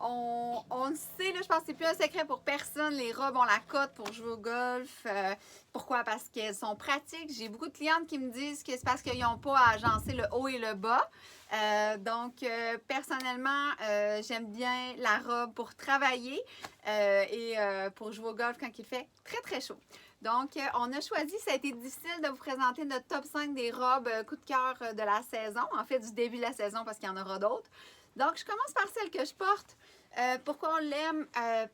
on le sait, là, je pense que c'est plus un secret pour personne. Les robes ont la cote pour jouer au golf. Pourquoi? Parce qu'elles sont pratiques. J'ai beaucoup de clientes qui me disent que c'est parce qu'ils n'ont pas à agencer le haut et le bas. Personnellement, j'aime bien la robe pour travailler et pour jouer au golf quand il fait très très chaud. Donc, on a choisi, ça a été difficile de vous présenter notre top 5 des robes coup de cœur de la saison, en fait du début de la saison parce qu'il y en aura d'autres. Donc, je commence par celle que je porte. Pourquoi on l'aime?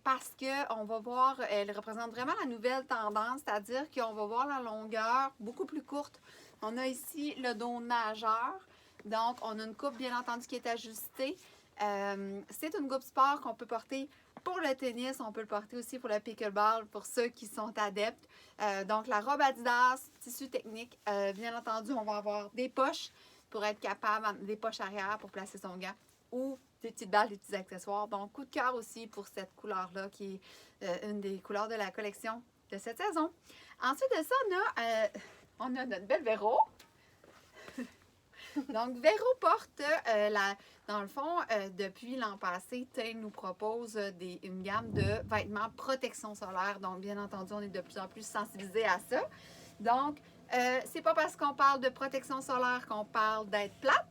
Parce qu'on va voir, elle représente vraiment la nouvelle tendance, c'est-à-dire qu'on va voir la longueur beaucoup plus courte. On a ici le dos nageur, donc on a une coupe bien entendu qui est ajustée. C'est une coupe sport qu'on peut porter pour le tennis, on peut le porter aussi pour le pickleball, pour ceux qui sont adeptes. Donc la robe Adidas, tissu technique, bien entendu, on va avoir des poches pour être capable, des poches arrière pour placer son gant ou des petites balles, des petits accessoires. Donc, coup de cœur aussi pour cette couleur-là qui est une des couleurs de la collection de cette saison. Ensuite de ça, on a notre belle Véro. Donc, Véro porte, dans le fond, depuis l'an passé, Tay nous propose une gamme de vêtements protection solaire. Donc, bien entendu, on est de plus en plus sensibilisés à ça. Donc, c'est pas parce qu'on parle de protection solaire qu'on parle d'être plate.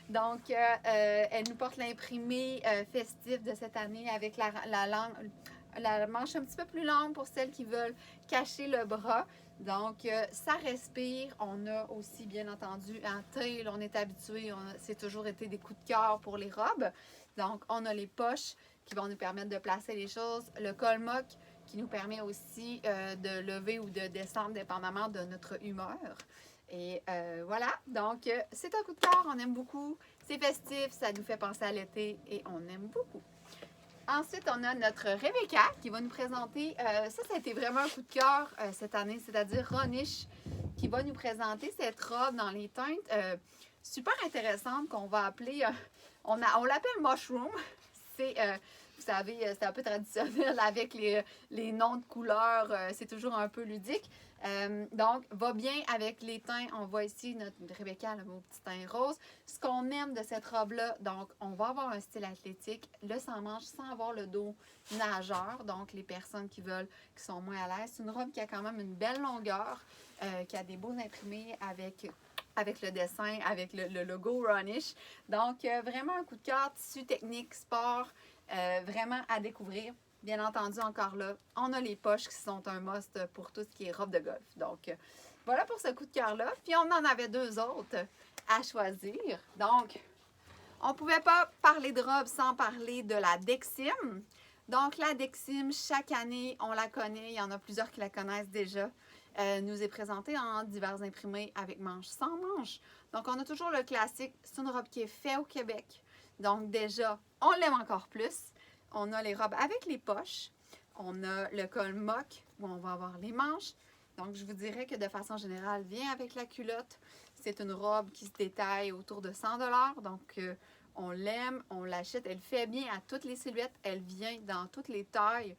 Donc, elle nous porte l'imprimé festif de cette année avec la manche un petit peu plus longue pour celles qui veulent cacher le bras. Donc, ça respire. On a aussi, bien entendu, en taille, on est habitué, c'est toujours été des coups de cœur pour les robes. Donc, on a les poches qui vont nous permettre de placer les choses. Le col mock qui nous permet aussi de lever ou de descendre dépendamment de notre humeur. Et voilà, donc c'est un coup de cœur, on aime beaucoup. C'est festif, ça nous fait penser à l'été et on aime beaucoup. Ensuite, on a notre Rebecca qui va nous présenter, ça a été vraiment un coup de cœur cette année, c'est-à-dire Ronish qui va nous présenter cette robe dans les teintes super intéressantes qu'on va appeler, on l'appelle Mushroom. C'est, vous savez, c'est un peu traditionnel avec les noms de couleurs, c'est toujours un peu ludique. Donc, va bien avec les teints. On voit ici notre Rebecca, le beau petit teint rose. Ce qu'on aime de cette robe-là, donc, on va avoir un style athlétique, le sans-manche, sans avoir le dos nageur. Donc, les personnes qui sont moins à l'aise. C'est une robe qui a quand même une belle longueur, qui a des beaux imprimés avec le dessin, avec le logo Ronish. Donc, vraiment un coup de cœur, tissu technique, sport, vraiment à découvrir. Bien entendu, encore là, on a les poches qui sont un must pour tout ce qui est robe de golf. Donc, voilà pour ce coup de cœur-là. Puis, on en avait deux autres à choisir. Donc, on ne pouvait pas parler de robe sans parler de la Dexim. Donc, la Dexim, chaque année, on la connaît. Il y en a plusieurs qui la connaissent déjà. Nous est présentée en divers imprimés avec manches sans manches. Donc, on a toujours le classique. C'est une robe qui est faite au Québec. Donc, déjà, on l'aime encore plus. On a les robes avec les poches. On a le col mock où on va avoir les manches. Donc, je vous dirais que de façon générale, vient avec la culotte. C'est une robe qui se détaille autour de 100 $. Donc, on l'aime, on l'achète. Elle fait bien à toutes les silhouettes. Elle vient dans toutes les tailles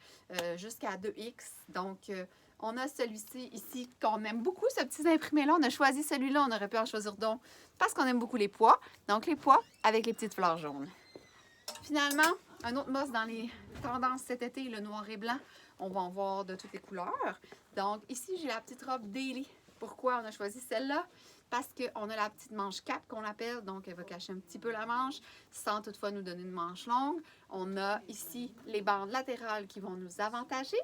jusqu'à 2X. Donc, on a celui-ci ici qu'on aime beaucoup, ce petit imprimé-là. On a choisi celui-là. On aurait pu en choisir d'autres parce qu'on aime beaucoup les pois. Donc, les pois avec les petites fleurs jaunes. Finalement, un autre must dans les tendances cet été, le noir et blanc. On va en voir de toutes les couleurs. Donc, ici, j'ai la petite robe Daily. Pourquoi on a choisi celle-là? Parce qu'on a la petite manche cap qu'on appelle. Donc, elle va cacher un petit peu la manche sans toutefois nous donner une manche longue. On a ici les bandes latérales qui vont nous avantager.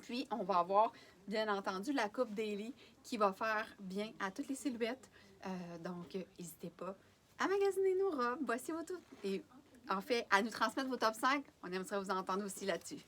Puis, on va avoir, bien entendu, la coupe Daily qui va faire bien à toutes les silhouettes. Donc, n'hésitez pas à magasiner nos robes. Voici vos tout. Et en fait, à nous transmettre vos top 5. On aimerait vous entendre aussi là-dessus.